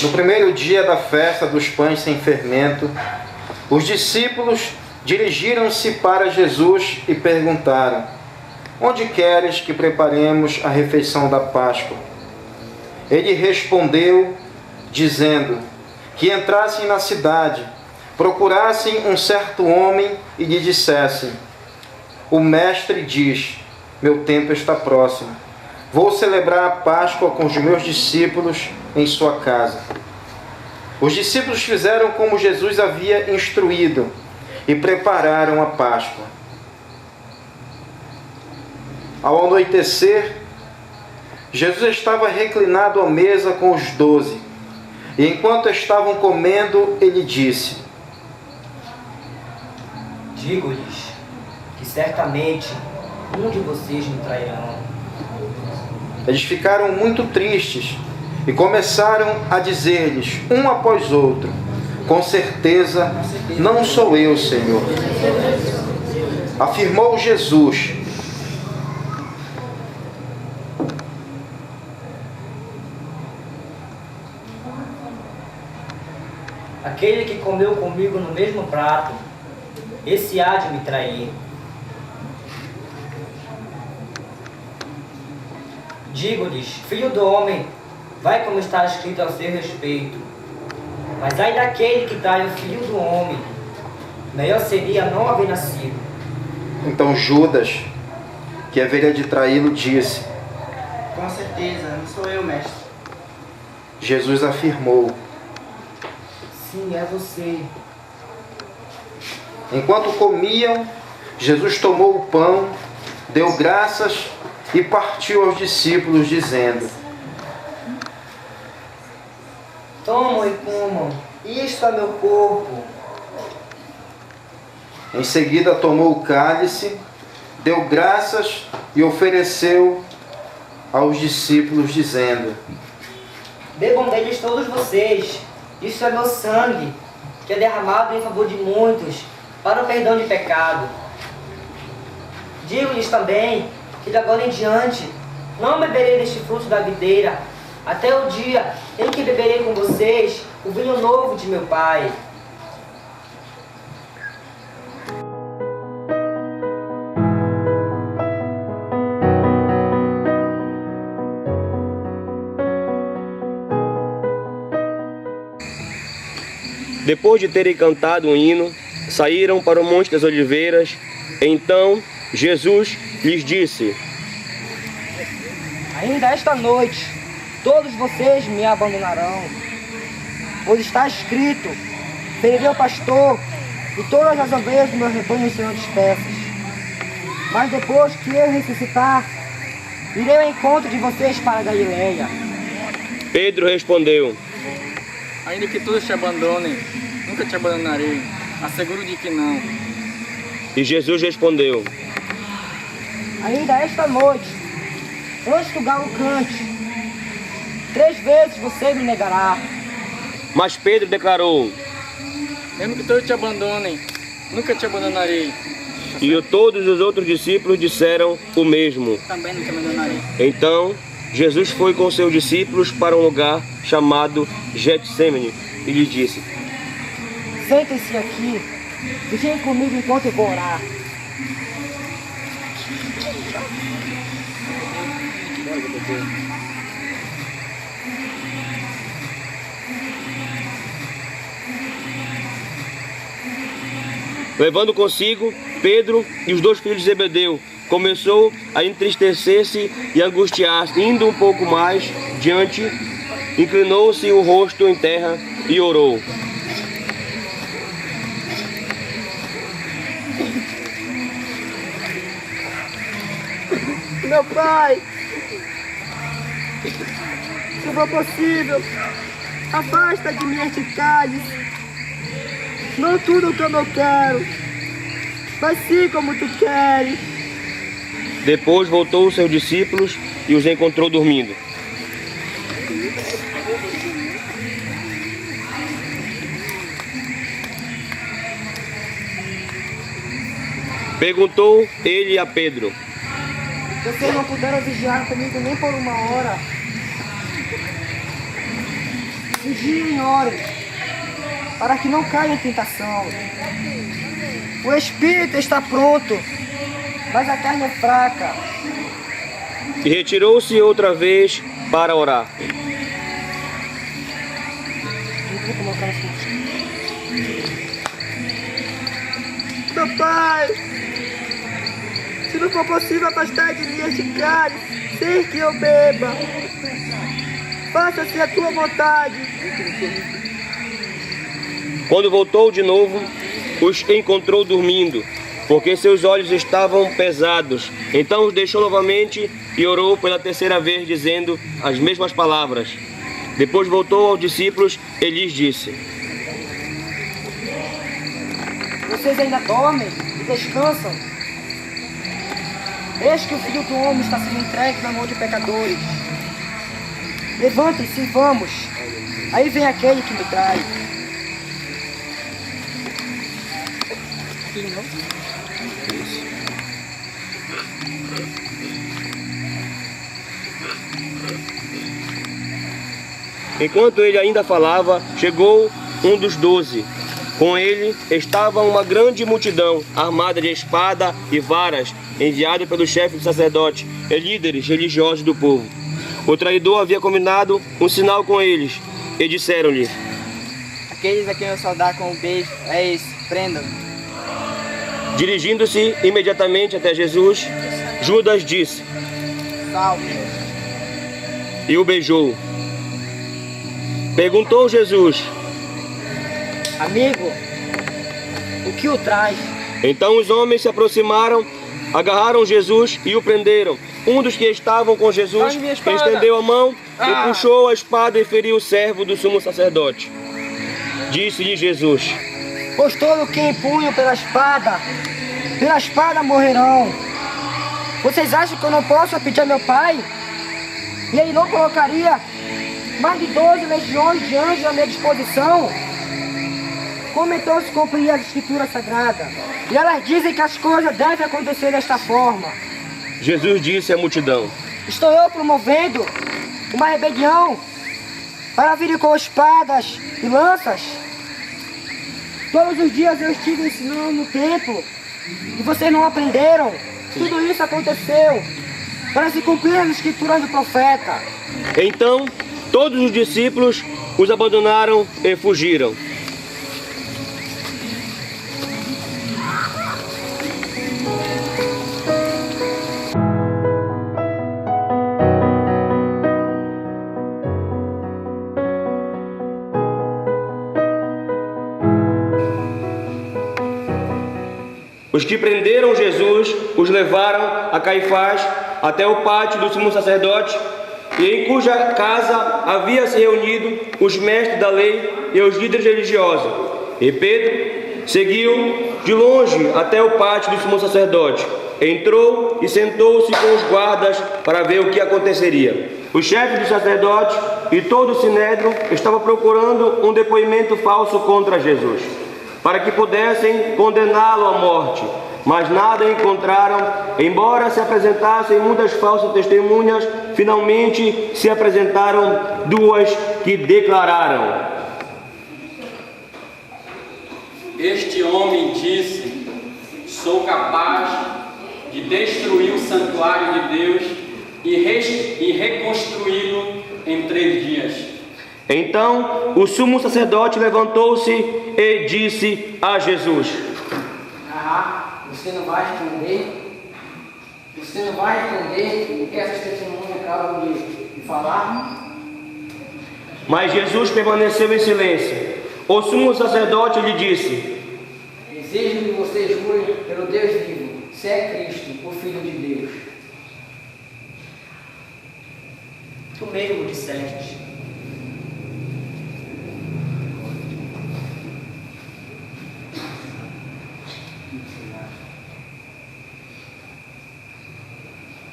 No primeiro dia da festa dos pães sem fermento, os discípulos dirigiram-se para Jesus e perguntaram: onde queres que preparemos a refeição da Páscoa? Ele respondeu, dizendo que entrassem na cidade, procurassem um certo homem e lhe dissessem: o mestre diz, meu tempo está próximo. Vou celebrar a Páscoa com os meus discípulos em sua casa. Os discípulos fizeram como Jesus havia instruído e prepararam a Páscoa. Ao anoitecer, Jesus estava reclinado à mesa com os 12. E enquanto estavam comendo, ele disse: digo-lhes que certamente um de vocês me trairão. Eles ficaram muito tristes e começaram a dizer-lhes, um após outro: com certeza, não sou eu, Senhor. Afirmou Jesus. Aquele que comeu comigo no mesmo prato, esse há de me trair. Digo-lhes, filho do homem, vai como está escrito a seu respeito. Mas ai daquele que trai o filho do homem, melhor seria não haver nascido. Então Judas, que haveria de traí-lo, disse: com certeza, não sou eu, mestre. Jesus afirmou: sim, é você. Enquanto comiam, Jesus tomou o pão, deu graças e partiu aos discípulos, dizendo: tomam e comam, isto é meu corpo. Em seguida tomou o cálice, deu graças e ofereceu aos discípulos, dizendo: bebam deles todos vocês, isso é meu sangue, que é derramado em favor de muitos, para o perdão de pecado. Digo-lhes também que de agora em diante não beberei deste fruto da videira, até o dia em que beberei com vocês o vinho novo de meu Pai. Depois de terem cantado um hino, saíram para o Monte das Oliveiras. Então Jesus lhes disse: ainda esta noite todos vocês me abandonarão, pois está escrito: ferirei o pastor e todas as ovelhas do meu rebanho serão dispersas. Mas depois que eu ressuscitar, irei ao encontro de vocês para a Galileia. Pedro respondeu: ainda que todos te abandonem, nunca te abandonarei. Asseguro de que não. E Jesus respondeu: ainda esta noite, antes que o galo cante, 3 vezes você me negará. Mas Pedro declarou: mesmo que todos te abandonem, nunca te abandonarei. E todos os outros discípulos disseram o mesmo. Também não te abandonarei. Então Jesus foi com seus discípulos para um lugar chamado Getsêmani e lhes disse: sentem-se aqui, fiquem comigo enquanto eu vou orar. Levando consigo Pedro e os 2 filhos de Zebedeu, começou a entristecer-se e angustiar-se. Indo um pouco mais diante, inclinou-se o rosto em terra e orou: Meu Pai, se for possível, afasta de mim este cálice. Não tudo como eu quero, mas sim como tu queres. Depois voltou aos seus discípulos e os encontrou dormindo. Perguntou ele a Pedro: vocês não puderam vigiar comigo nem por 1 hora? Se vigiem e orem, para que não caia em tentação. O espírito está pronto, mas a carne é fraca. E retirou-se outra vez para orar. Meu Pai, se não for possível afastar de mim este cálice, sem que eu beba, faça-se a tua vontade. Quando voltou de novo, os encontrou dormindo, porque seus olhos estavam pesados. Então os deixou novamente e orou pela terceira vez, dizendo as mesmas palavras. Depois voltou aos discípulos e lhes disse: Vocês ainda dormem e descansam? Eis que o Filho do Homem está sendo entregue na mão de pecadores. Levantem-se e vamos. Aí vem aquele que me trai. Enquanto ele ainda falava, chegou um dos 12. Com ele estava uma grande multidão, armada de espada e varas, enviada pelo chefe do sacerdote e líderes religiosos do povo. O traidor havia combinado um sinal com eles, e disseram-lhe: Aqueles a quem eu saudar com um beijo é esse, prendam. Dirigindo-se imediatamente até Jesus, Judas disse: Salve. E o beijou. Perguntou Jesus: Amigo, o que o traz? Então os homens se aproximaram, agarraram Jesus e o prenderam. Um dos que estavam com Jesus Dá-me minha espada. estendeu a mão e puxou a espada e feriu o servo do sumo sacerdote. Disse-lhe Jesus: Pois todo quem empunha pela espada morrerão. Vocês acham que eu não posso pedir a meu pai? E ele não colocaria mais de 12 legiões de anjos à minha disposição? Como então se cumprir as escrituras sagradas? E elas dizem que as coisas devem acontecer desta forma. Jesus disse à multidão: Estou eu promovendo uma rebelião para virem com espadas e lanças? Todos os dias eu estive ensinando no templo e vocês não aprenderam. Tudo isso aconteceu para se cumprir as escrituras do profeta. Então todos os discípulos os abandonaram e fugiram. Os que prenderam Jesus os levaram a Caifás até o pátio do sumo sacerdote, e em cuja casa havia se reunido os mestres da lei e os líderes religiosos. E Pedro seguiu de longe até o pátio do sumo sacerdote. Entrou e sentou-se com os guardas para ver o que aconteceria. O chefe do sacerdote e todo o sinédrio estavam procurando um depoimento falso contra Jesus, para que pudessem condená-lo à morte, mas nada encontraram. Embora se apresentassem muitas falsas testemunhas, finalmente se apresentaram 2 que declararam: Este homem disse: sou capaz de destruir o santuário de Deus e reconstruí-lo em 3 dias. Então o sumo sacerdote levantou-se e disse a Jesus: Você não vai responder? Você não vai responder o que essas testemunhas acabam de falar? Mas Jesus permaneceu em silêncio. O sumo sacerdote lhe disse: Desejo que você jure pelo Deus vivo, se é Cristo, o Filho de Deus. Tu mesmo disseste.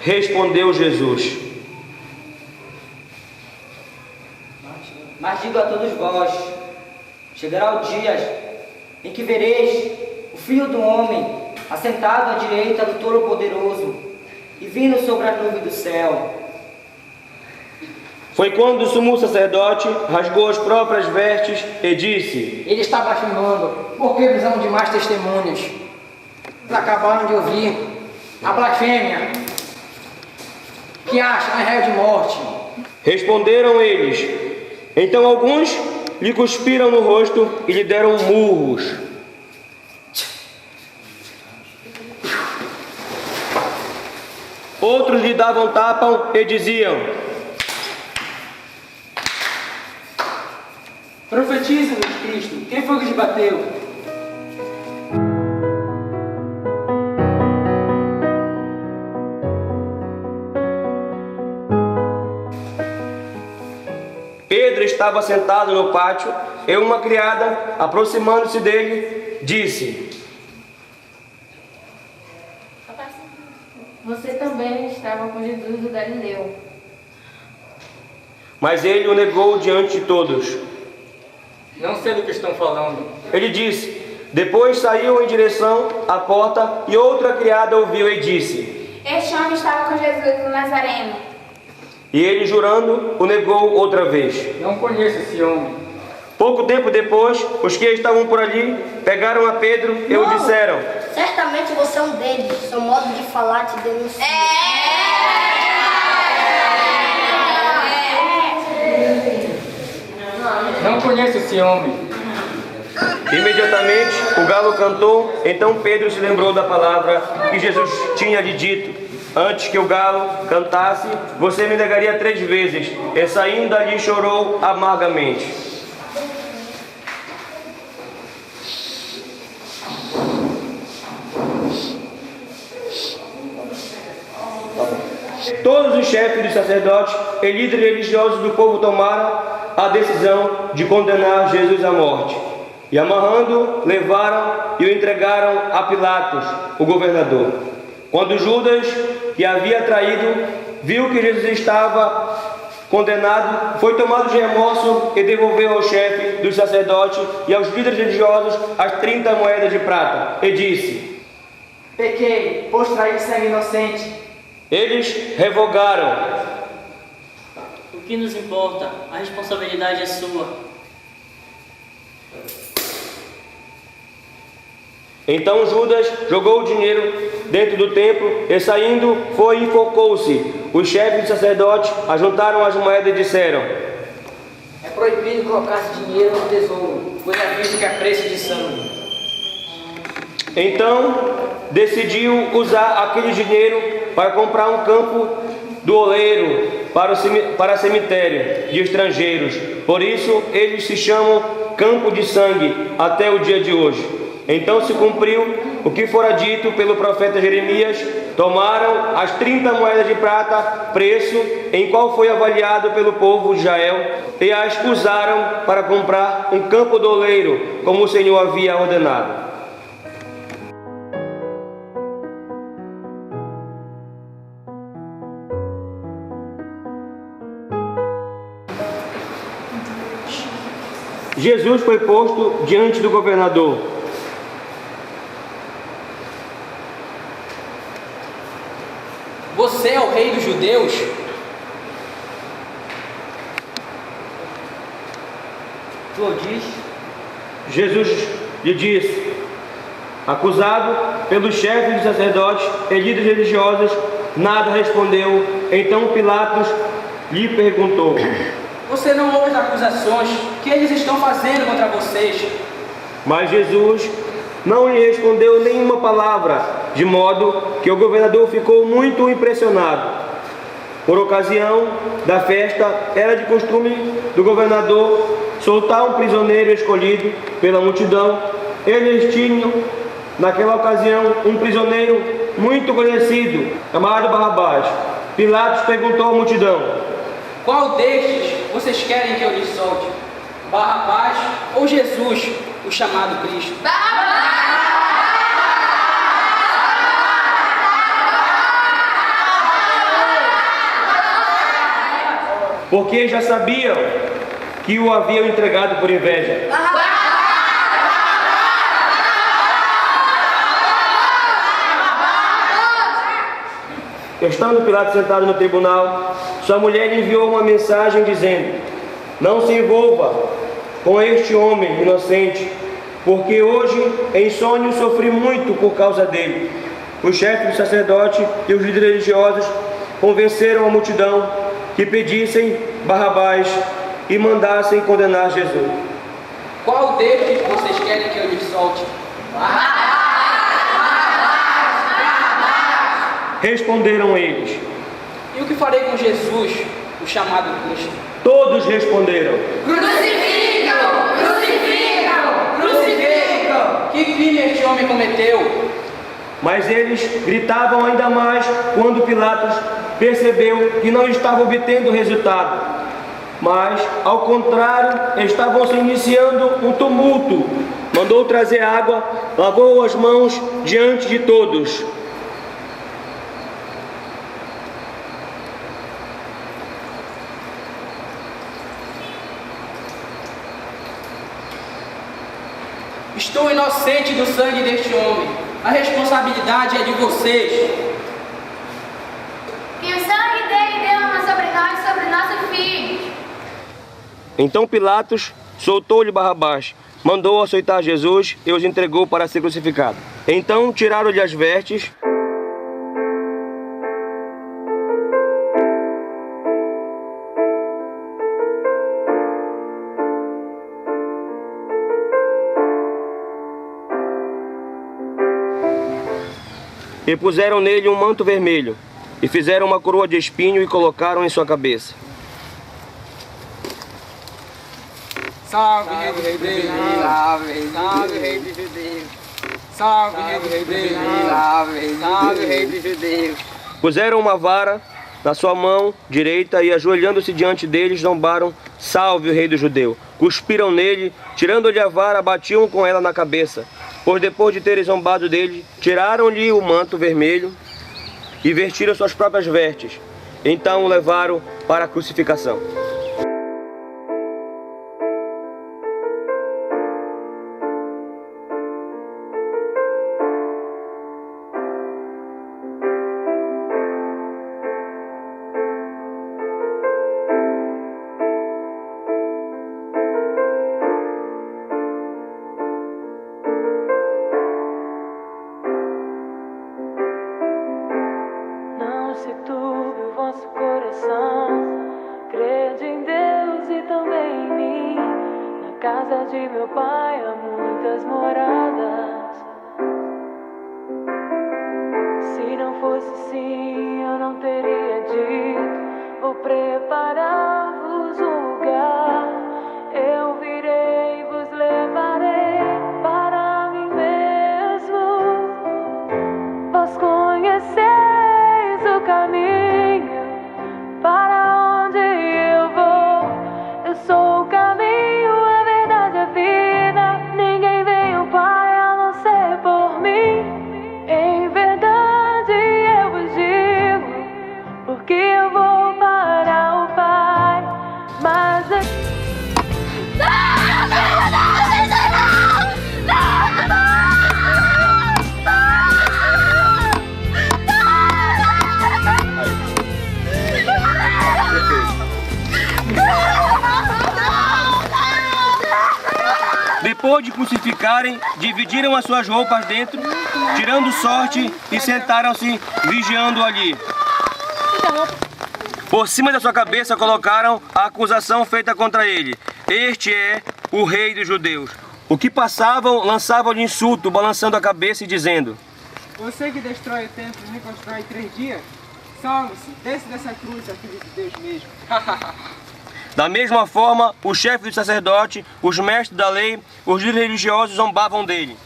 Respondeu Jesus: Mas digo a todos vós, chegará o dia em que vereis o Filho do Homem assentado à direita do Todo-Poderoso e vindo sobre a nuvem do céu. Foi quando o sumo sacerdote rasgou as próprias vestes e disse: Ele está blasfemando, porque precisamos de mais testemunhas. Eles acabaram de ouvir a blasfêmia, que acham é réu de morte. Responderam eles. Então alguns lhe cuspiram no rosto e lhe deram murros. Outros lhe davam tapa e diziam: Profetiza-nos, Cristo, quem foi que te bateu? Pedro estava sentado no pátio e uma criada, aproximando-se dele, disse: Você também estava com Jesus o Galileu. Mas ele o negou diante de todos. Não sei do que estão falando. Ele disse. Depois saiu em direção à porta e outra criada ouviu e disse: Este homem estava com Jesus o Nazareno. E ele, jurando, o negou outra vez. Não conheço esse homem. Pouco tempo depois, os que estavam por ali pegaram a Pedro e o disseram: Certamente você é um deles. Seu modo de falar te denuncia. Não conheço esse homem. Imediatamente o galo cantou. Então Pedro se lembrou da palavra que Jesus tinha lhe dito: antes que o galo cantasse, você me negaria 3 vezes. E saindo dali chorou amargamente. Todos os chefes dos sacerdotes e líderes religiosos do povo tomaram a decisão de condenar Jesus à morte. E amarrando, levaram e o entregaram a Pilatos, o governador. Quando Judas, que havia traído, viu que Jesus estava condenado, foi tomado de remorso e devolveu ao chefe dos sacerdotes e aos líderes religiosos as 30 moedas de prata. E disse: Pequei, pois traí sangue inocente. Eles revogaram. O que nos importa? A responsabilidade é sua. Então Judas jogou o dinheiro dentro do templo e saindo foi e enfocou-se. Os chefes dos sacerdotes ajuntaram as moedas e disseram: É proibido colocar-se dinheiro no tesouro, pois é visto que é preço de sangue. Então decidiu usar aquele dinheiro para comprar um campo do oleiro para cemitério de estrangeiros. Por isso eles se chamam Campo de Sangue até o dia de hoje. Então se cumpriu o que fora dito pelo profeta Jeremias. Tomaram as 30 moedas de prata, preço em qual foi avaliado pelo povo de Israel, e as usaram para comprar um campo do oleiro, como o Senhor havia ordenado. Jesus foi posto diante do governador. Você é o rei dos judeus? Tu o diz? Jesus lhe disse, acusado pelos chefes dos sacerdotes e líderes religiosos, nada respondeu. Então Pilatos lhe perguntou: Você não ouve as acusações que eles estão fazendo contra vocês? Mas Jesus não lhe respondeu nenhuma palavra, de modo que o governador ficou muito impressionado. Por ocasião da festa, era de costume do governador soltar um prisioneiro escolhido pela multidão. Eles tinham, naquela ocasião, um prisioneiro muito conhecido, chamado Barrabás. Pilatos perguntou à multidão: Qual destes vocês querem que eu lhes solte? Barrabás ou Jesus, o chamado Cristo? Porque já sabiam que o haviam entregado por inveja. estando Pilatos sentado no tribunal, sua mulher lhe enviou uma mensagem dizendo: não se envolva com este homem inocente, porque hoje em sonho sofri muito por causa dele. O chefe do sacerdote e os líderes religiosos convenceram a multidão que pedissem Barrabás e mandassem condenar Jesus. Qual deles vocês querem que eu lhes solte? Responderam eles. E o que farei com Jesus, o chamado Cristo? Todos responderam: Crucificam! Crucificam! Crucificam! Que crime este homem cometeu? Mas eles gritavam ainda mais quando Pilatos percebeu que não estava obtendo resultado. Mas, ao contrário, estavam se iniciando um tumulto. Mandou trazer água, lavou as mãos diante de todos. Estou inocente do sangue deste homem. A responsabilidade é de vocês. Que o sangue dele derrama sobre nós e sobre nossos filhos. Então Pilatos soltou-lhe Barrabás, mandou açoitar Jesus e os entregou para ser crucificado. Então tiraram-lhe as vestes e puseram nele um manto vermelho, e fizeram uma coroa de espinho e colocaram em sua cabeça. Salve, Rei dos Judeus! Salve, Rei dos Judeus! Salve, Rei dos Judeus! Salve, Rei dos Judeus! Puseram uma vara na sua mão direita e, ajoelhando-se diante deles, zombaram: salve o Rei dos Judeus! Cuspiram nele, tirando-lhe a vara, batiam com ela na cabeça. Pois depois de terem zombado dele, tiraram-lhe o manto vermelho e vestiram suas próprias vestes. Então o levaram para a crucificação. casa de meu pai há muitas moradas. Se não fosse assim, eu não teria dito: vou preparar-vos um lugar. Eu virei e vos levarei para mim mesmo. Vós conheceis o caminho para onde eu vou. Eu sou o caminho, a verdade, a vida. Ninguém vem ao Pai a não ser por mim. Em verdade eu vos digo, porque eu vou para o Pai. Mas depois de crucificarem, dividiram as suas roupas dentro, tirando sorte, e sentaram-se vigiando ali. Por cima da sua cabeça colocaram a acusação feita contra ele: este é o Rei dos Judeus. O que passavam lançavam-lhe insulto, balançando a cabeça e dizendo: você que destrói o templo e reconstrói em 3 dias, salve-se, desce dessa cruz, a filho de Deus mesmo. Da mesma forma, o chefe do sacerdote, os mestres da lei, os líderes religiosos zombavam dele.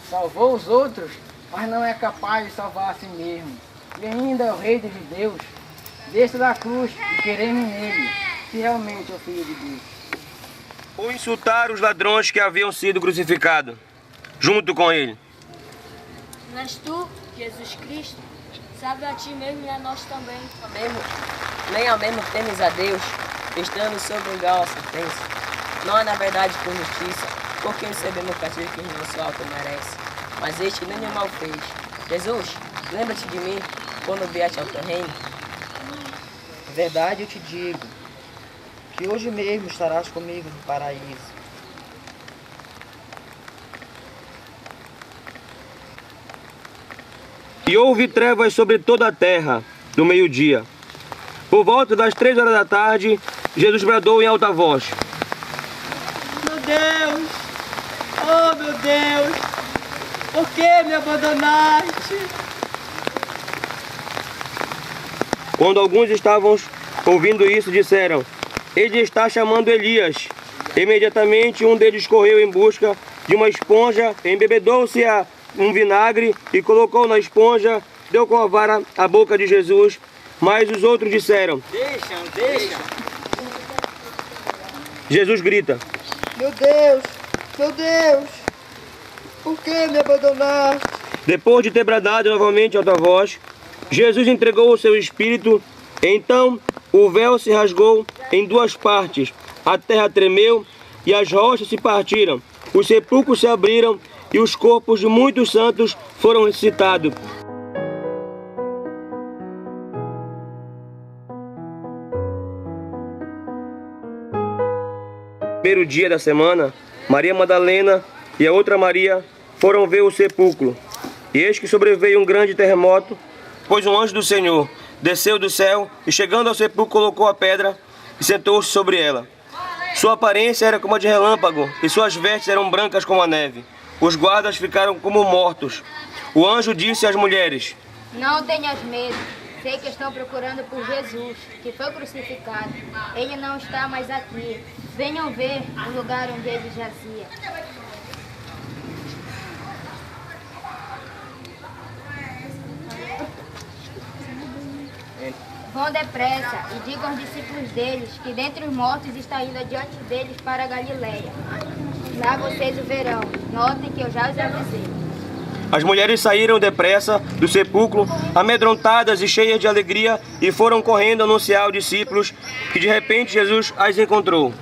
Salvou os outros, mas não é capaz de salvar a si mesmo. E ainda é o Rei dos Judeus. Desça da cruz e queremos nele, se realmente é o Filho de Deus. Ou insultaram os ladrões que haviam sido crucificados, junto com ele. Mas tu, Jesus Cristo, sabe a ti mesmo e a nós também. Nem ao mesmo temes a Deus, estando sob o igual a sentença. Não é na verdade por justiça, porque recebemos o castigo que nosso alto merece. Mas este nem o mal fez. Jesus, lembra-te de mim quando vieste ao teu reino? Verdade eu te digo, que hoje mesmo estarás comigo no paraíso. E houve trevas sobre toda a terra, no meio-dia. Por volta das 3 horas da tarde, Jesus bradou em alta voz: Meu Deus! Oh, meu Deus! Por que me abandonaste? Quando alguns estavam ouvindo isso, disseram: Ele está chamando Elias. Imediatamente um deles correu em busca de uma esponja, embebedou-se a um vinagre e colocou na esponja, deu com a vara à boca de Jesus. Mas os outros disseram: Deixa. Jesus grita: Meu Deus! Meu Deus! Por que me abandonaste? Depois de ter bradado novamente alta voz, Jesus entregou o seu espírito. Então o véu se rasgou em 2 partes, a terra tremeu e as rochas se partiram, os sepulcros se abriram e os corpos de muitos santos foram ressuscitados. No primeiro dia da semana, Maria Madalena e a outra Maria foram ver o sepulcro. E eis que sobreveio um grande terremoto, pois um anjo do Senhor desceu do céu e, chegando ao sepulcro, colocou a pedra e sentou-se sobre ela. Sua aparência era como a de relâmpago e suas vestes eram brancas como a neve. Os guardas ficaram como mortos. O anjo disse às mulheres: Não tenhas medo. Sei que estão procurando por Jesus, que foi crucificado. Ele não está mais aqui. Venham ver o lugar onde ele jazia. Vão depressa e digam aos discípulos deles que dentre os mortos está indo adiante deles para a Galileia. Lá vocês o verão. Notem que eu já os avisei. As mulheres saíram depressa do sepulcro, amedrontadas e cheias de alegria, e foram correndo anunciar aos discípulos que de repente Jesus as encontrou.